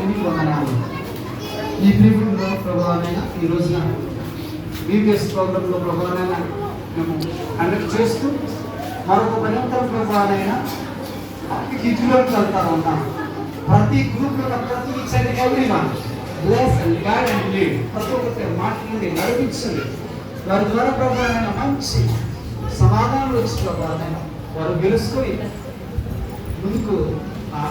మీకు వందనాలు. ఈ ప్రీమియంలో ప్రభావైనా ఈ రోజున బీబీఎస్ ప్రోగ్రాంలో ప్రభావైనా మేము కండక్ట్ చేస్తూ మరొక పర్యంతరం ప్రభావైనా కిడ్స్లోకి వెళ్తా ఉన్నాం. ప్రతి గ్రూప్లో ప్రతి side every one bless and guide and lead, ప్రతి ఒక్కరి మాట్లాడి నడిపించండి. వారి ద్వారా ప్రభావైనా మంచి సమాధానం వచ్చి ప్రభావైనా వారు గెలుచుకొని ముందుకు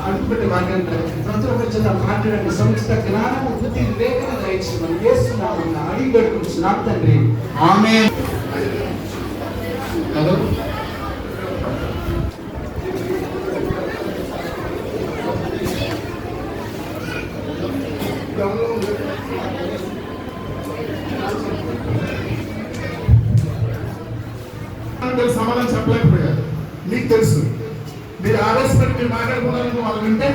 అడుగుపెట్టే భాగ్యంగా ప్రతి ఒక్కరి చేత మాట్లాడండి. సముచిత జ్ఞానము బుద్ధి వివేకం దయచేయమని చేస్తున్నామని అడిగి పెట్టుకుంటున్నాం తండ్రి. ఆమేన్. సమాధానం చెప్పలేకపోయారు. మీకు తెలుసు, మీరు ఆవేశపడి మీరు మాట్లాడుకున్నారని వాళ్ళు వింటే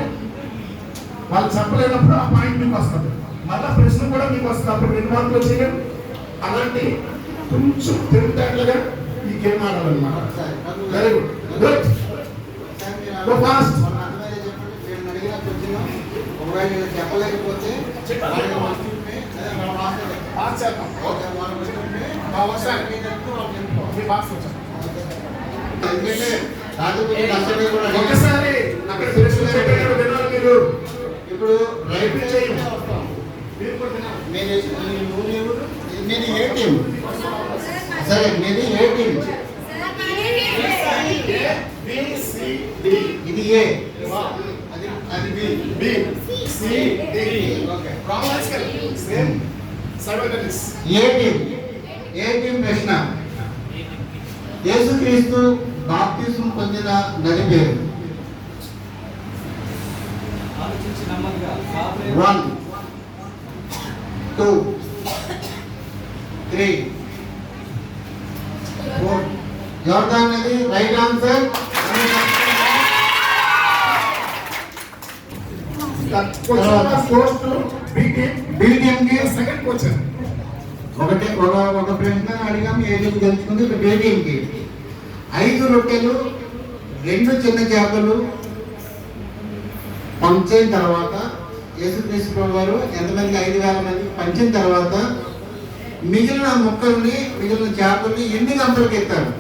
వాళ్ళు చెప్పలేనప్పుడు ఆ పాయింట్ మీకు వస్తుంది. మళ్ళీ ప్రశ్న కూడా మీకు వస్తుంది. అప్పుడు 2 మార్కులు వచ్చేయడం. అలాంటి కొంచెం తెలివితేటలుగా ఈ గేమ్ ఆడాలన్నమాట. Very good, good, go fast. చెప్పలేకపోతే ఒకసారి అక్కడ మీరు ఇప్పుడు రైట్ చేయండి. మీది ఏ టీం? సరే, మీది ఏ టీం? ఇది ఏ, అది B, B, C, D. Okay, ప్రాబ్లమ్స్కల్ సేమ్ సైమల్టేనియస్. ఏ టీం ప్రశ్న. యేసుక్రీస్తు బాప్తిస్మం పొందిన నది పేరు? 1 2 3 4. యోర్దాన్ నది. Right answer. బి టీం కి సెకండ్ క్వశ్చన్. ఒక ప్రశ్న అడిగాం, ఏ టీం తెలుసుకుంది. బి టీం కి 5 రొట్టెలు 2 చిన్న చేపలు పంచిన తర్వాత యేసుక్రీస్తు వారు ఎంతమందికి? 5,000 మందికి పంచిన తర్వాత మిగిలిన ముక్కల్ని, మిగిలిన చేపల్ని ఎన్ని గంటలకు ఎత్తారు?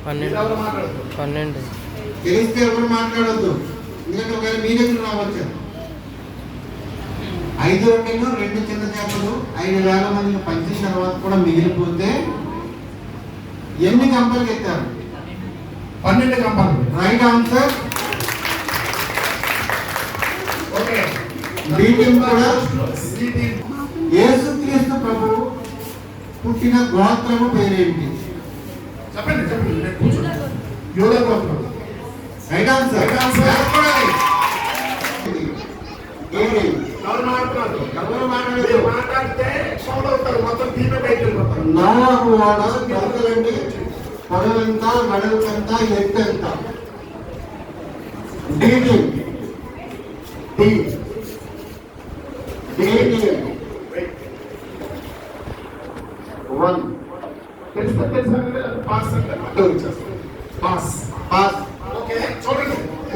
12. తెలిస్తే ఎవరు మాట్లాడొద్దు, ఎందుకంటే ఒకవేళ మీ దగ్గర రావచ్చు. 5 రొట్టెలు 2 చిన్న చేపలు 5,000 మందికి పంచిన తర్వాత కూడా మిగిలిపోతే ఎన్ని గంటలకు ఎత్తారు? 12 గంటలు. Right answer. ఓకే, బీటింగ్ కూడా. C team. యేసుక్రీస్తు ప్రభువు పుట్టిన గోత్రము పేరేంటి? చెప్పండి, నేను కూర్చోండి. యోధా గోత్రం. Right answer. ఎవరు మాట్లాడలేదు. మాట్లాడితే సౌండ్ అవుతారు, మొత్తం టీమే బయట వెళ్ళిపోతారు. నోవాహు వాడ కొలతలండి. పొడవెంత, వెడల్పెంత, ఎత్తు ఎంత?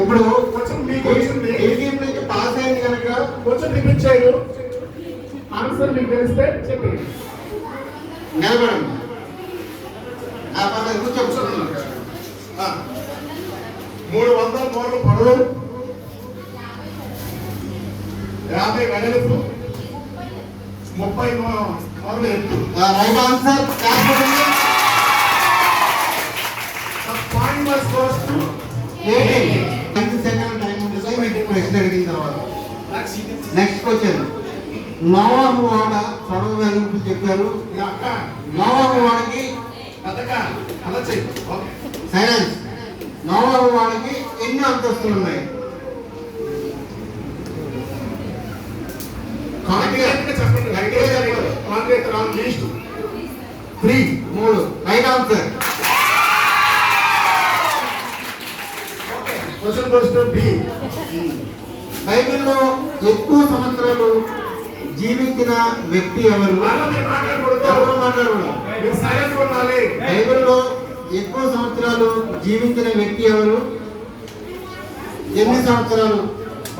ఇప్పుడు పాస్ అయింది కనుక కొంచెం రిపీట్ చేయరు. ఆన్సర్ మీకు తెలిస్తే చెప్పి నిలబడండి. కూర్చోండి. 300 మూరలు పొడవు, 50 వెడల్పు, 30 మూరలు ఎత్తు. Right answer. Point was goes to 5 second time ఉంటుంది మీకు ప్రశ్న అడిగిన తర్వాత. Next question. నోవాహు వాడ పొడవు వెలుపు చెప్పారు. నోవాహు వాడకి అలా చెయ్యి. సైలెన్స్. నోవాహు వాడకి ఎన్ని అంతస్తులు ఉన్నాయి? చెప్పండి. 3. Right answer. Question goes to be. బైబిల్లో ఎక్కువ సంవత్సరాలు జీవించిన వ్యక్తి ఎవరు? ఎవరు మాట్లాడకూడదు. బైబిల్లో ఎక్కువ సంవత్సరాలు జీవించిన వ్యక్తి ఎవరు? ఎన్ని సంవత్సరాలు?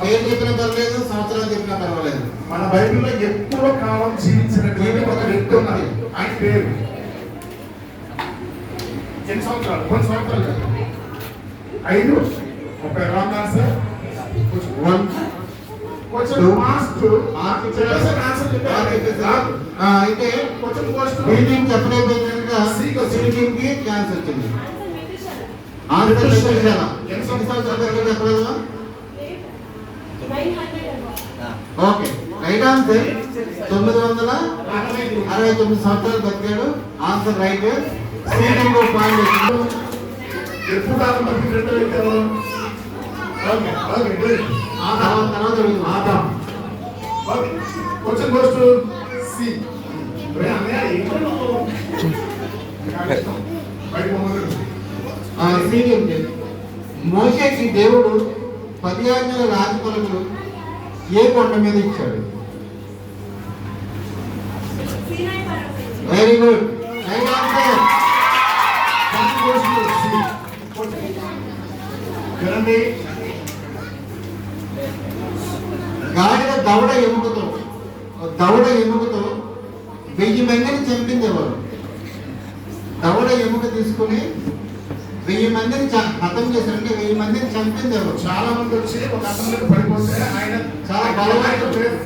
పేరు చెప్పినా పర్లేదు, సంవత్సరాలు చెప్పినా పర్వాలేదు. మన బైబిల్లో ఎక్కువ కాలం జీవించినటువంటి ఒక వ్యక్తి ఉన్నారు. ఆయన పేరు ఎన్ని సంవత్సరాలు? 10 సంవత్సరాలు కాదు. 5 30 రాంగ్ ఆన్సర్. 1 కొంచెం 2 ఫాస్ట్ ఆన్సర్ చెప్పారు. అయితే కొంచెం ఫాస్ట్ మీటింగ్ చెప్పలేకపోయింది కనుక మీటింగ్ కి ఛాన్స్ వచ్చింది. ఆన్సర్ చెప్పలేదా? ఎన్ని సంవత్సరాలు చెప్పలేదా? ఓకే, రైట్ ఆన్సర్ 969 సంవత్సరాలు బతికాడు. Answer right. సీటింగ్ పాయింట్ వచ్చింది. ఎప్పుడు కాలం బతికినట్టు వ్యక్తి? Okay okay good. తర్వాత ఆదాం. ఓకే కొంచెం ఫాస్ట్ సి. అన్నయ్య ఏంటో బయట పోమన్నాడు. సీటింగ్ మోషేకి దేవుడు 10 ఆజ్ఞల రాజపలకులు ఏ కొండ మీద ఇచ్చాడు? Very good, right answer. చూడండి గాడిద దవడ ఎముకతో 1000 మందిని చంపింది ఎవరు? దవడ ఎముక తీసుకుని 1000 మందిని హతం చేశారంటే 1000 మందిని చంపింది ఎవరు? చాలా మంది వచ్చి ఒక అతనికి పడిపోతే ఆయన చాలా బలమైన పేరు.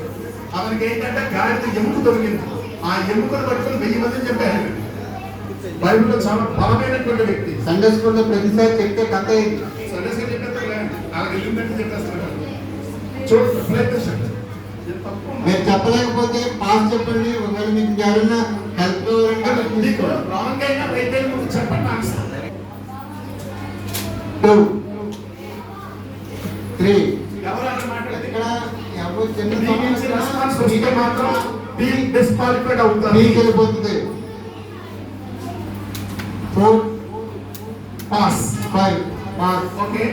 అతనికి ఏంటంటే గాడిద ఎముక దొరికింది. ఆ ఎముకను పట్టుకుని 1000 మందిని చెప్పారు. బైబిల్లో చాలా బలమైనటువంటి వ్యక్తి. సండే స్కూల్లో ప్రతిసారి చెప్తే కథ ఇది. సర్వీస్ చెప్పేస్తారు, అలా వెళ్ళిందంటే చెప్పేస్తారు. చూడండి ప్రయత్నించండి. మీరు చెప్పలేకపోతే పాస్ చెప్పండి. ఒకవేళ మీకు ఎవరైనా హెల్ప్ మీకు రాంగ్ అయినా రైట్ అయిన ముందు చెప్పండి ఆన్సర్. 2 3 ఎవరైనా మాట్లాడితే ఇక్కడ ఎవరు చిన్న రెస్పాన్స్ వస్తే మాత్రం డిస్క్వాలిఫైడ్ అవుతారు. మీకు వెళ్ళిపోతుంది. 4 పాస్ 5 పాస్. ఓకే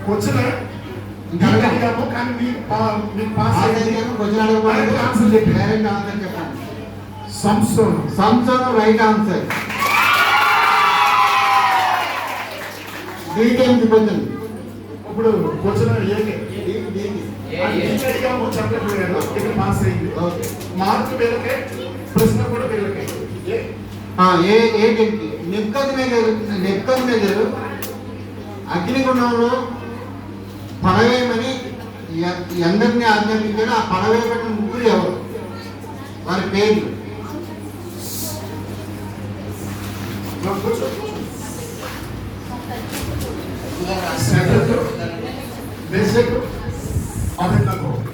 క్వశ్చన్ అడిగాము కానీ మీకు పాస్ క్వశ్చన్ అడగబడి ఆన్సర్ చెప్పి డైరెక్ట్ ఆన్సర్ చెప్పండి. సంసోన్ రైట్ ఆన్సర్. Details question. ఇప్పుడు క్వశ్చన్ అడిగాము చెప్పలేకపోయారు. ఇక్కడ పాస్ అయింది. ఓకే, మార్క్ వేలకే ప్రశ్న కూడా వేలకే. నెబ్కద్నెజరు అగ్నిగుండంలో పడవేయమని ఎందరిని ఆజ్ఞాపించాడు? ఆ పడవేయబడిన ముగ్గురు ఎవరు? వారి పేర్లు.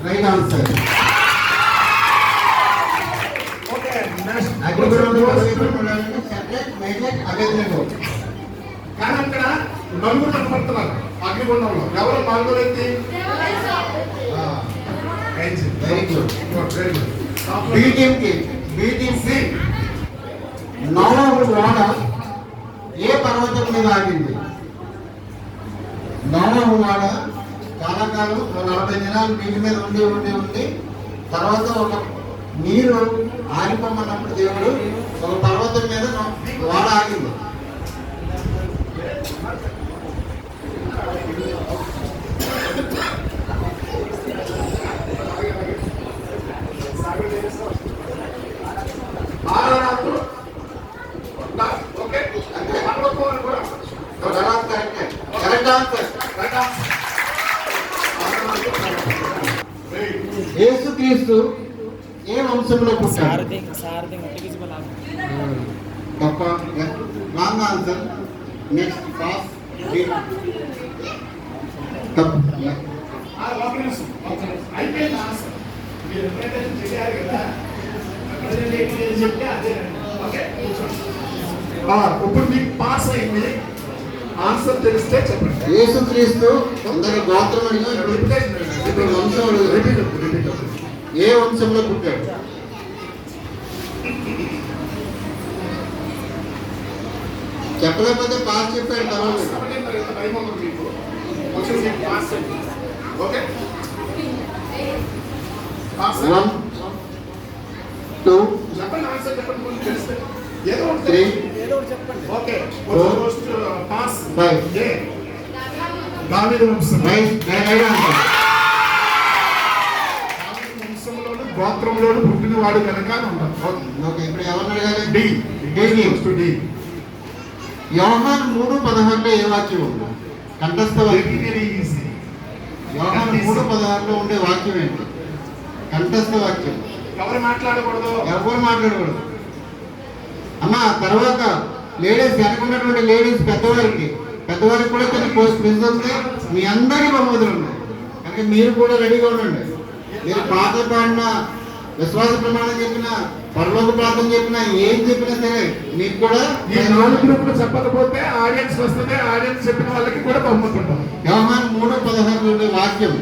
Right answer. అగ్నిగుండంలో పడవేయబడిన సెడ్రక్, మేషక్, అబేద్నెగో. కానీ అక్కడ నలుగురు కనపడుతున్నారు అగ్నిగుండంలో. ఎవరు నాలుగో వ్యక్తి? Very good. Very good. BTC నోవాహు ఓడ ఏ పర్వతం మీద ఆగింది? నోవాహు ఓడ చాలా కాలం 40 దినాలు నీటి మీద ఉండి తర్వాత ఒక నీరు ఆరిపోమన్నప్పుడు దేవుడు ఒక పర్వతం మీద ఓడ ఆగింది. యేసుక్రీస్తు ఏ వంశంలో పుట్టాడు? తప్ప. Wrong answer. Next pass. తప్పు. అయిపోయింది ఆన్సర్. మీరు చెప్పారు కదా చెప్తే అదే. ఓకే ఇప్పుడు మీకు పాస్ అయింది. ఆన్సర్ తెలిస్తే చెప్పండి. యేసుక్రీస్తు అందరి గోత్రం అడిగా ఇప్పుడు వంశం ఏ వంశంలో పుట్టాడు? చెప్పలేకపోతే పాస్ చెప్పాడు తర్వాత. ఓకే 1 2 చెప్పండి ఆన్సర్ చెప్పండి. తెలిస్తే ఏదో 3 ఓకే 5 దావీదు వంశం. Right answer. గోత్రంలోను పుట్టినవాడు కనుక అని ఉంటాం. ఓకే, ఇప్పుడు ఎవరిని అడగాలి? డి. డి. యోహాను 3:16 ఏ వాక్యం ఉంది? కంఠస్థ వాక్యం. Very easy. యోహాను 3:16 ఉండే వాక్యం ఏంటి? కంఠస్థ వాక్యం. ఎవరు మాట్లాడకూడదు? ఎవరు మాట్లాడకూడదు. అమ్మా, తర్వాత లేడీస్ వెనకున్నటువంటి లేడీస్ పెద్దవారికి కూడా కొన్ని క్విజ్ ఉంది. మీ అందరికీ బహుమతులు ఉన్నాయి కనుక మీరు కూడా రెడీగా ఉండండి. మీరు పాత పాడిన విశ్వాస ప్రమాణం చెప్పినా, పరలోక ప్రార్థన చెప్పినా, ఏం చెప్పినా సరే మీకు కూడా ఈ 4 గ్రూపులు చెప్పకపోతే ఆడియన్స్ వస్తుంది. ఆడియన్స్ చెప్పిన వాళ్ళకి కూడా బహుమతి ఉంటుంది. యోహాను 3:16 ఉండే వాక్యం